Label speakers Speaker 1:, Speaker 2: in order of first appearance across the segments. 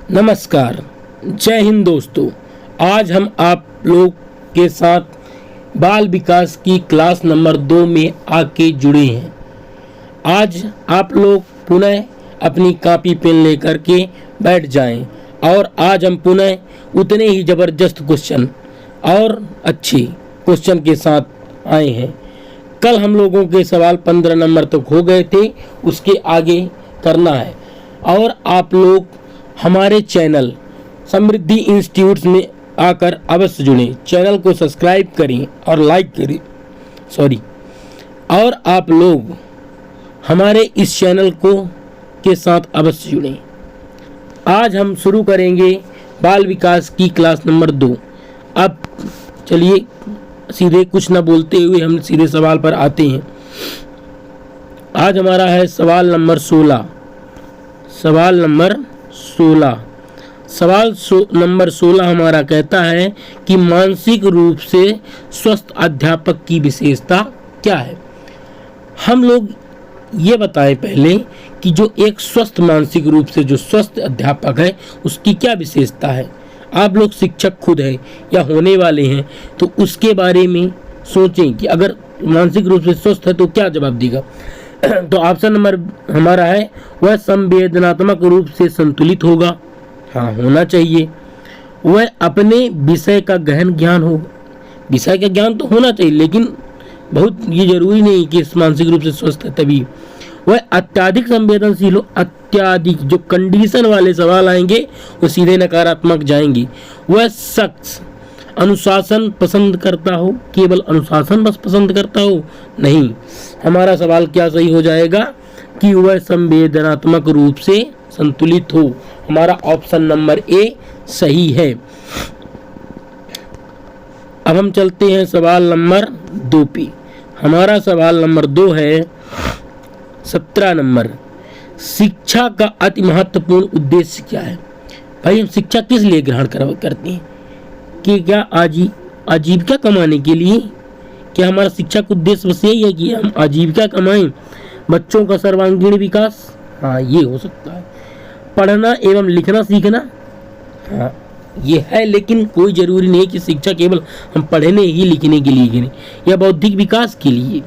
Speaker 1: नमस्कार, जय हिंद दोस्तों। आज हम आप लोग के साथ बाल विकास की क्लास नंबर 2 में आके जुड़े हैं। आज आप लोग पुनः अपनी कॉपी पेन लेकर के बैठ जाएं और आज हम पुनः उतने ही ज़बरदस्त क्वेश्चन और अच्छे क्वेश्चन के साथ आए हैं। कल हम लोगों के सवाल 15 नंबर तक हो गए थे, उसके आगे करना है। और आप लोग हमारे चैनल समृद्धि इंस्टीट्यूट में आकर अवश्य जुड़ें। चैनल को सब्सक्राइब करें और लाइक करें। और आप लोग हमारे इस चैनल को के साथ अवश्य जुड़ें। आज हम शुरू करेंगे बाल विकास की क्लास नंबर 2। अब चलिए सीधे कुछ न बोलते हुए हम सीधे सवाल पर आते हैं। आज हमारा है सवाल नंबर 16। सवाल नंबर 16 हमारा कहता है कि मानसिक रूप से स्वस्थ अध्यापक की विशेषता क्या है। हम लोग ये बताएं पहले कि जो एक स्वस्थ मानसिक रूप से जो स्वस्थ अध्यापक है उसकी क्या विशेषता है। आप लोग शिक्षक खुद हैं या होने वाले हैं तो उसके बारे में सोचें कि अगर मानसिक रूप से स्वस्थ है तो क्या जवाब देगा। तो ऑप्शन नंबर हमारा है वह संवेदनात्मक रूप से संतुलित होगा। हाँ, होना चाहिए। वह अपने विषय का गहन ज्ञान होगा। विषय का ज्ञान तो होना चाहिए, लेकिन बहुत ये जरूरी नहीं कि मानसिक रूप से स्वस्थ है तभी। वह अत्याधिक संवेदनशील हो। अत्याधिक जो कंडीशन वाले सवाल आएंगे वो सीधे नकारात्मक जाएंगे। वह शख्स अनुशासन पसंद करता हो। केवल अनुशासन बस पसंद करता हो नहीं। हमारा सवाल क्या सही हो जाएगा कि वह संवेदनात्मक रूप से संतुलित हो। हमारा ऑप्शन नंबर ए सही है। अब हम चलते हैं सवाल नंबर 2 पे। हमारा सवाल नंबर 2 है 17 नंबर। शिक्षा का अति महत्वपूर्ण उद्देश्य क्या है। भाई, हम शिक्षा किस लिए ग्रहण करते हैं कि क्या आजीविका कमाने के लिए। क्या हमारा शिक्षा का उद्देश्य बस यही है कि हम आजीविका कमाएं, बच्चों का सर्वांगीण विकास। हाँ, ये हो सकता है। पढ़ना एवं लिखना सीखना, हाँ ये है, लेकिन कोई जरूरी नहीं कि शिक्षा केवल हम पढ़ने ही लिखने के लिए करें या बौद्धिक विकास के लिए।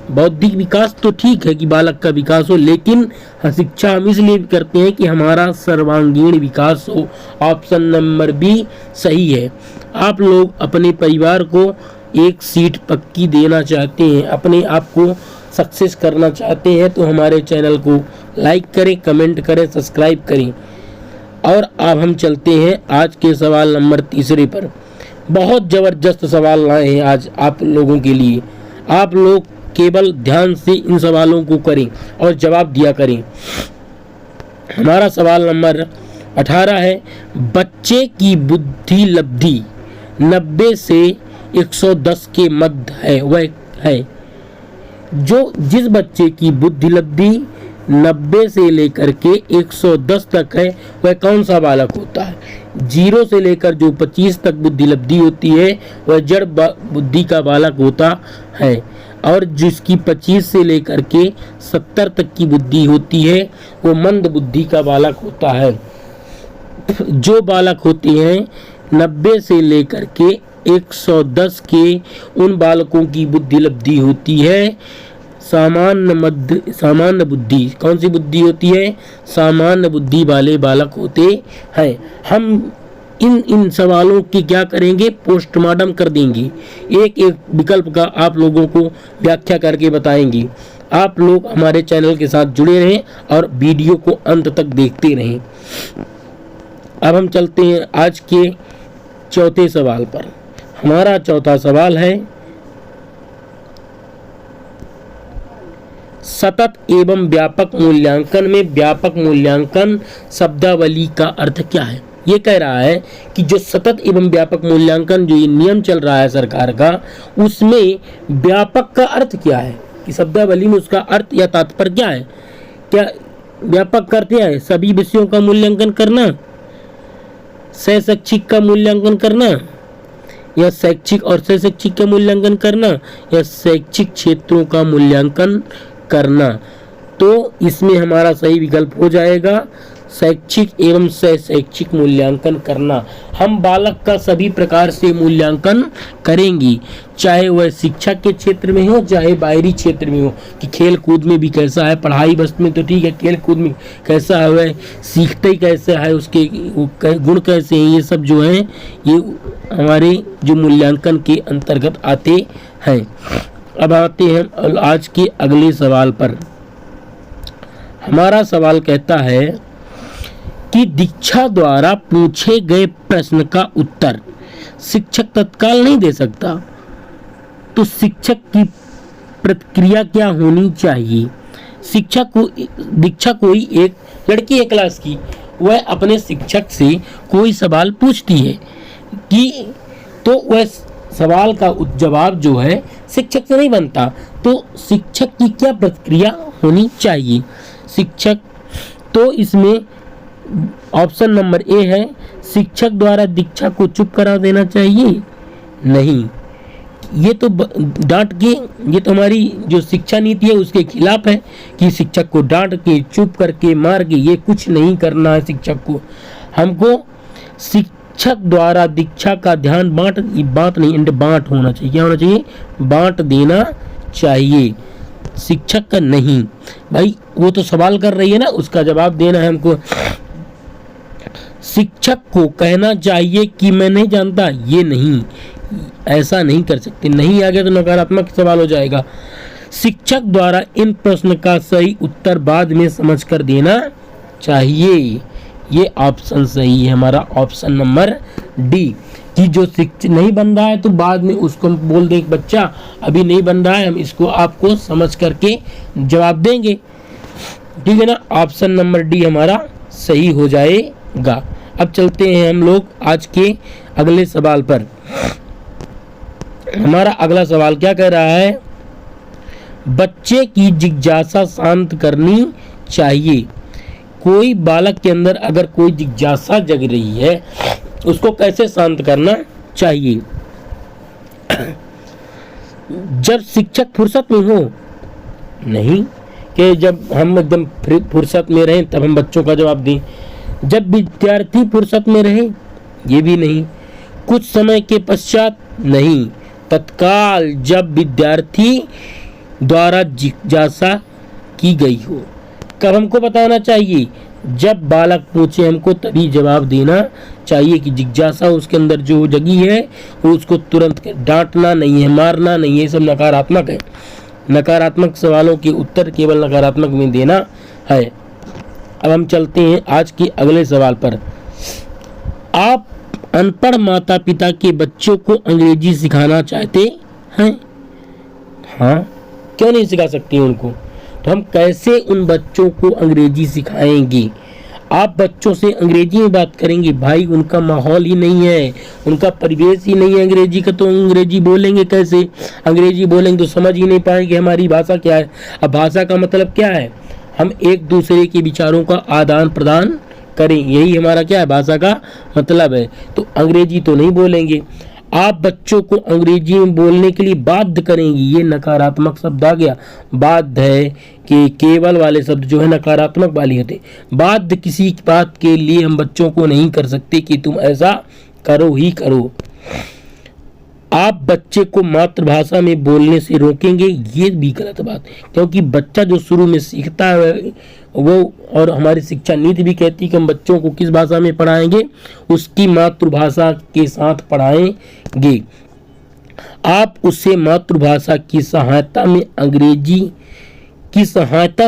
Speaker 1: बौद्धिक विकास तो ठीक है कि बालक का विकास हो, लेकिन शिक्षा हम इसलिए करते हैं कि हमारा सर्वांगीण विकास हो। ऑप्शन नंबर बी सही है। आप लोग अपने परिवार को एक सीट पक्की देना चाहते हैं, अपने आप को सक्सेस करना चाहते हैं तो हमारे चैनल को लाइक करें, कमेंट करें, सब्सक्राइब करें। और अब हम चलते हैं आज के सवाल नंबर 3 पर। बहुत ज़बरदस्त सवाल लाए हैं आज आप लोगों के लिए। आप लोग केवल ध्यान से इन सवालों को करें और जवाब दिया करें। हमारा सवाल नंबर 18 है। बच्चे की बुद्धि लब्धि 90 से 110 के मध्य है, वह है। जिस बच्चे की बुद्धि लब्धि 90 से लेकर के 110 तक है वह कौन सा बालक होता है। 0 से लेकर जो 25 तक बुद्धि लब्धि होती है वह जड़ बुद्धि का बालक होता है। और जिसकी 25 से लेकर के 70 तक की बुद्धि होती है वो मंद बुद्धि का बालक होता है। जो बालक होते हैं 90 से लेकर के 110 के, उन बालकों की बुद्धि लब्धि होती है सामान्य बुद्धि। कौन सी बुद्धि होती है। सामान्य बुद्धि वाले बालक होते हैं। हम इन सवालों की क्या करेंगे, पोस्टमार्टम कर देंगे। एक एक विकल्प का आप लोगों को व्याख्या करके बताएंगे। आप लोग हमारे चैनल के साथ जुड़े रहें और वीडियो को अंत तक देखते रहें। अब हम चलते हैं आज के चौथे सवाल पर। हमारा चौथा सवाल है सतत एवं व्यापक मूल्यांकन में व्यापक मूल्यांकन शब्दावली का अर्थ क्या है। ये कह रहा है कि जो सतत एवं व्यापक मूल्यांकन जो ये नियम चल रहा है सरकार का, उसमें व्यापक का अर्थ क्या है कि शब्दावली में उसका अर्थ या तात्पर्य क्या है। क्या व्यापक का अर्थ क्या है। सभी विषयों का मूल्यांकन करना, शैक्षिक का मूल्यांकन करना, या शैक्षिक और शैक्षिक का मूल्यांकन करना, या शैक्षिक क्षेत्रों का मूल्यांकन करना। तो इसमें हमारा सही विकल्प हो जाएगा शैक्षिक एवं शैक्षिक मूल्यांकन करना। हम बालक का सभी प्रकार से मूल्यांकन करेंगे, चाहे वह शिक्षा के क्षेत्र में हो चाहे बाहरी क्षेत्र में हो, कि खेल कूद में भी कैसा है, पढ़ाई बस में तो ठीक है, खेल कूद में कैसा है, वह सीखते ही कैसे है, उसके गुण कैसे हैं, ये सब जो है ये हमारे जो मूल्यांकन के अंतर्गत आते हैं। अब आते हैं आज के अगले सवाल पर। हमारा सवाल कहता है कि दीक्षा द्वारा पूछे गए प्रश्न का उत्तर शिक्षक तत्काल नहीं दे सकता, तो शिक्षक की प्रतिक्रिया क्या होनी चाहिए। दीक्षा कोई एक लड़की है क्लास की, वह अपने शिक्षक से कोई सवाल पूछती है कि तो वह सवाल का जवाब जो है शिक्षक से नहीं बनता, तो शिक्षक की क्या प्रतिक्रिया होनी चाहिए। शिक्षक तो इसमें ऑप्शन नंबर ए है, शिक्षक द्वारा दीक्षा को चुप करा देना चाहिए। नहीं, ये तो डांट के, ये तो हमारी जो शिक्षा नीति है उसके खिलाफ है कि शिक्षक को डांट के, चुप करके, मार के, ये कुछ नहीं करना है शिक्षक को। हमको शिक्षक द्वारा दीक्षा का ध्यान बांट होना चाहिए। क्या होना चाहिए? बांट देना चाहिए, शिक्षक का नहीं। भाई वो तो सवाल कर रही है ना, उसका जवाब देना है हमको। शिक्षक को कहना चाहिए कि मैं नहीं जानता, ये नहीं, ऐसा नहीं कर सकते। नहीं आ गया तो नकारात्मक सवाल हो जाएगा। शिक्षक द्वारा इन प्रश्न का सही उत्तर बाद में समझ कर देना चाहिए। ये ऑप्शन सही है हमारा, ऑप्शन नंबर डी, कि जो शिक्षक नहीं बन रहा है तो बाद में उसको बोल दे, बच्चा अभी नहीं बन रहा है, हम इसको आपको समझ करके जवाब देंगे। ठीक है ना, ऑप्शन नंबर डी हमारा सही हो जाएगा। अब चलते हैं हम लोग आज के अगले सवाल पर। हमारा अगला सवाल क्या कह रहा है? बच्चे की जिज्ञासा शांत करनी चाहिए। कोई बालक के अंदर अगर कोई जिज्ञासा जग रही है, उसको कैसे शांत करना चाहिए? जब शिक्षक फुर्सत में हो, नहीं कि जब हम एकदम फुर्सत में रहें तब हम बच्चों का जवाब दें। जब विद्यार्थी फुर्सत में रहे, ये भी नहीं। कुछ समय के पश्चात, नहीं। तत्काल, जब विद्यार्थी द्वारा जिज्ञासा की गई हो। कब हमको बताना चाहिए? जब बालक पूछे हमको तभी जवाब देना चाहिए कि जिज्ञासा उसके अंदर जो जगी है वो उसको तुरंत डांटना नहीं है, मारना नहीं है, ये सब नकारात्मक है। नकारात्मक सवालों के उत्तर केवल नकारात्मक में देना है। अब हम चलते हैं आज के अगले सवाल पर। आप अनपढ़ माता पिता के बच्चों को अंग्रेजी सिखाना चाहते हैं? हाँ, क्यों नहीं सिखा सकते उनको? तो हम कैसे उन बच्चों को अंग्रेजी सिखाएंगे? आप बच्चों से अंग्रेजी में बात करेंगे, भाई उनका माहौल ही नहीं है, उनका परिवेश ही नहीं है अंग्रेजी का, तो अंग्रेजी बोलेंगे कैसे? अंग्रेजी बोलेंगे तो समझ ही नहीं पाएंगे हमारी भाषा क्या है। अब भाषा का मतलब क्या है? हम एक दूसरे के विचारों का आदान प्रदान करें, यही हमारा क्या है, भाषा का मतलब है। तो अंग्रेजी तो नहीं बोलेंगे। आप बच्चों को अंग्रेजी में बोलने के लिए बाध्य करेंगी, ये नकारात्मक शब्द आ गया। बाध्य है कि केवल वाले शब्द जो है नकारात्मक वाले होते। बाध्य किसी बात के लिए हम बच्चों को नहीं कर सकते कि तुम ऐसा करो ही करो। आप बच्चे को मातृभाषा में बोलने से रोकेंगे, ये भी गलत बात, क्योंकि बच्चा जो शुरू में सीखता है वो, और हमारी शिक्षा नीति भी कहती है कि हम बच्चों को किस भाषा में पढ़ाएंगे, उसकी मातृभाषा के साथ पढ़ाएंगे। आप उसे मातृभाषा की सहायता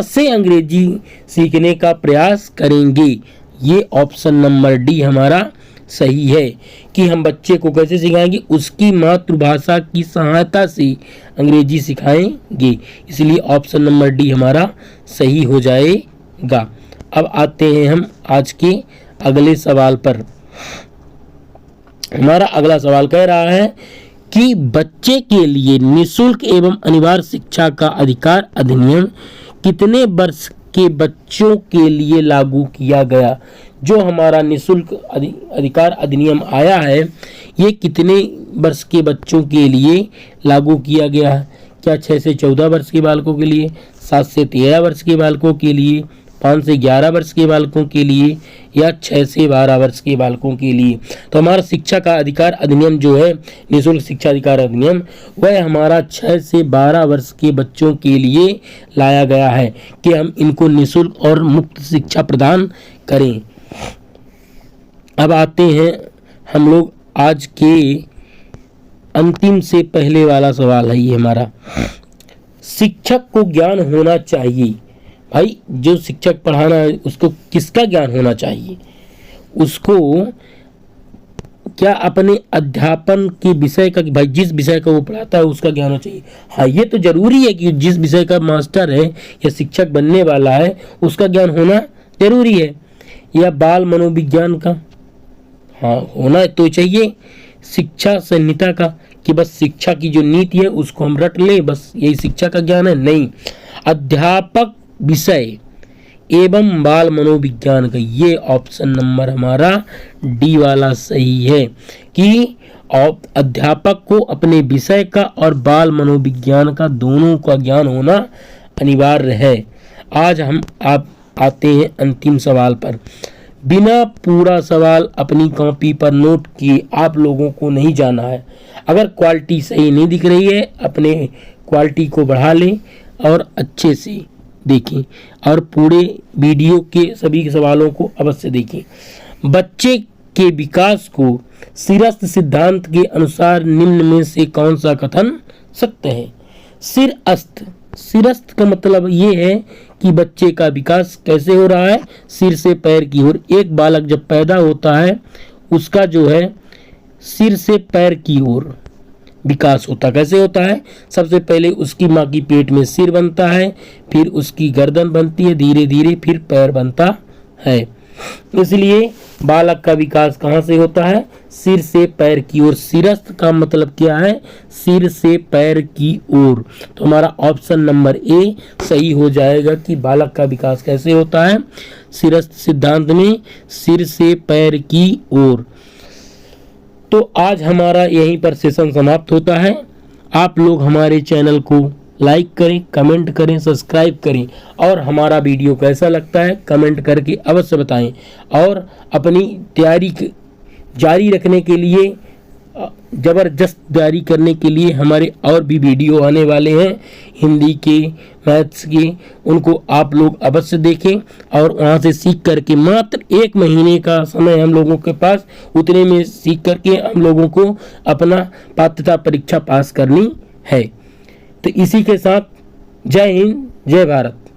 Speaker 1: से अंग्रेजी सीखने का प्रयास करेंगे। ये ऑप्शन नंबर डी हमारा सही है कि हम बच्चे को कैसे सिखाएंगे, उसकी मातृभाषा की सहायता से अंग्रेजी सिखाएंगे। इसलिए ऑप्शन नंबर डी हमारा सही हो जाएगा। अब आते हैं हम आज के अगले सवाल पर। हमारा अगला सवाल कह रहा है कि बच्चे के लिए निःशुल्क एवं अनिवार्य शिक्षा का अधिकार अधिनियम कितने वर्ष के बच्चों के लिए लागू किया गया? जो हमारा निःशुल्क अधिकार अधिनियम आया है, ये कितने वर्ष के बच्चों के लिए लागू किया गया है? क्या 6 से 14 वर्ष के बालकों के लिए, 7 से 13 वर्ष के बालकों के लिए, 5 से 11 वर्ष के बालकों के लिए या 6 से 12 वर्ष के बालकों के लिए। तो हमारा शिक्षा का अधिकार अधिनियम जो है, निःशुल्क शिक्षा अधिकार अधिनियम, वह हमारा 6 से 12 वर्ष के बच्चों के लिए लाया गया है कि हम इनको निःशुल्क और मुफ्त शिक्षा प्रदान करें। अब आते हैं हम लोग आज के अंतिम से पहले वाला सवाल है ये हमारा, शिक्षक को ज्ञान होना चाहिए। भाई जो शिक्षक पढ़ाना है उसको किसका ज्ञान होना चाहिए? उसको क्या अपने अध्यापन के विषय का, भाई जिस विषय का वो पढ़ाता है उसका ज्ञान होना चाहिए। हाँ, ये तो जरूरी है कि जिस विषय का मास्टर है या शिक्षक बनने वाला है उसका ज्ञान होना जरूरी है। या बाल मनोविज्ञान का, हाँ होना तो चाहिए। शिक्षा संहिता का, कि बस शिक्षा की जो नीति है उसको हम रट लें, बस यही शिक्षा का ज्ञान है, नहीं। अध्यापक विषय एवं बाल मनोविज्ञान का, ये ऑप्शन नंबर हमारा डी वाला सही है कि अध्यापक को अपने विषय का और बाल मनोविज्ञान का दोनों का ज्ञान होना अनिवार्य है। आज हम आप आते हैं अंतिम सवाल पर। बिना पूरा सवाल अपनी कॉपी पर नोट किए आप लोगों को नहीं जाना है। अगर क्वालिटी सही नहीं दिख रही है, अपने क्वालिटी को बढ़ा लें और अच्छे से देखें और पूरे वीडियो के सभी सवालों को अवश्य देखें। बच्चे के विकास को सिरस्थ सिद्धांत के अनुसार निम्न में से कौन सा कथन सत्य है? सिरस्थ का मतलब ये है कि बच्चे का विकास कैसे हो रहा है, सिर से पैर की ओर। एक बालक जब पैदा होता है उसका जो है सिर से पैर की ओर विकास होता, कैसे होता है? सबसे पहले उसकी माँ की पेट में सिर बनता है, फिर उसकी गर्दन बनती है, धीरे धीरे फिर पैर बनता है। इसलिए बालक का विकास कहाँ से होता है? सिर से पैर की ओर। सिरस्थ का मतलब क्या है? सिर से पैर की ओर। तो हमारा ऑप्शन नंबर ए सही हो जाएगा कि बालक का विकास कैसे होता है? सिरस्थ सिद्धांत में सिर से पैर की ओर। तो आज हमारा यहीं पर सेशन समाप्त होता है। आप लोग हमारे चैनल को लाइक करें, कमेंट करें, सब्सक्राइब करें और हमारा वीडियो कैसा लगता है कमेंट करके अवश्य बताएं। और अपनी तैयारी जारी रखने के लिए, ज़बरदस्त तैयारी करने के लिए हमारे और भी वीडियो आने वाले हैं हिंदी के, मैथ्स के, उनको आप लोग अवश्य देखें और वहाँ से सीख करके, मात्र 1 महीने का समय हम लोगों के पास, उतने में सीख करके हम लोगों को अपना पात्रता परीक्षा पास करनी है। तो इसी के साथ जय हिंद, जय भारत।